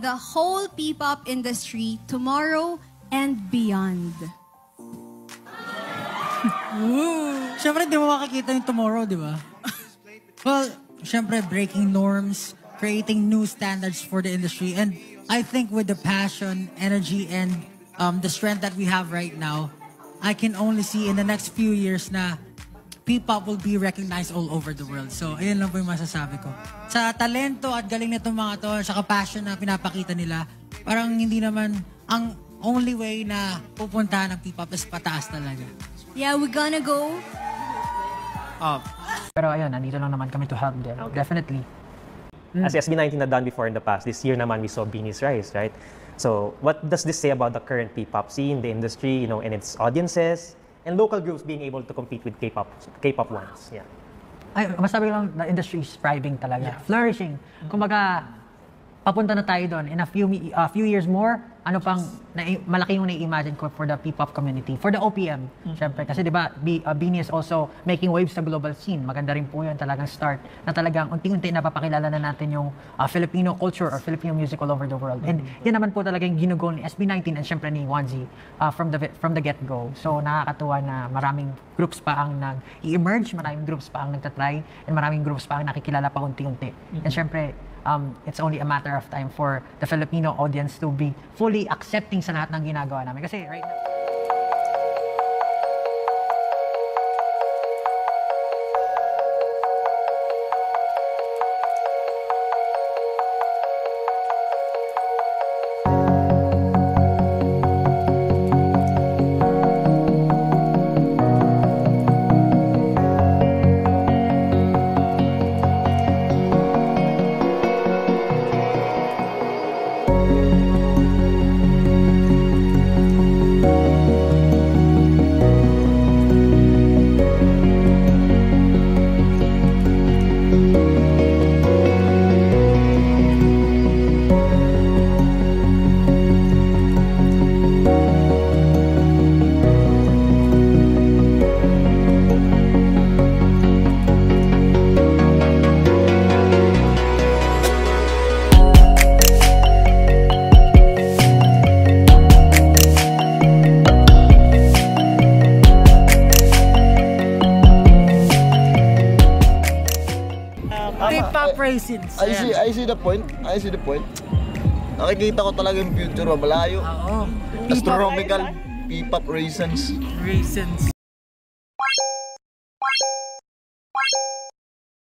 the whole P-pop industry tomorrow and beyond. Siyempre, di mo makikita yung tomorrow, di ba? Well, siyempre, breaking norms, creating new standards for the industry. And I think with the passion, energy, and the strength that we have right now, I can only see in the next few years na P-pop will be recognized all over the world. So, ayun lang po yung masasabi ko. Sa talento at galing na itong mga to, saka passion na pinapakita nila, parang hindi naman, ang only way na pupuntahan ng P-pop is pataas talaga. Yeah, we're gonna go up. Pero ayun, nandito lang naman kami to help them. Okay. Definitely. As SB19 had done before in the past, this year naman we saw Beanie's rise, right? So, what does this say about the current P-pop scene, the industry, and its audiences? And local groups being able to compete with K-pop ones. Yeah. Ay, masabi lang, the industry is thriving talaga. Yeah. Flourishing. Kumbaga, papunta na tayo doon. In a few years more, ano pang malaki yung na-imagine ko for the P-pop community, for the OPM. Syempre, kasi 'di ba, Beanie is also making waves sa global scene. Maganda rin po 'yun, talagang start na talagang unti-unti napapakilala na natin yung Filipino culture or Filipino music all over the world. And yan naman po talaga yung ginugol ni SB19 and syempre ni Wanzi from the get-go. So nakakatuwa na maraming groups pa ang nag-emerge, maraming groups pa ang nagtatry, and maraming groups pa ang nakikilala pa unti-unti. And syempre, it's only a matter of time for the Filipino audience to be fully accepting sa lahat ng ginagawa namin. Kasi right now, P-pop raisins. I see the point. Nakikita ko talaga yung future, malayo. Oo. Astronomical P-pop raisins. Raisins.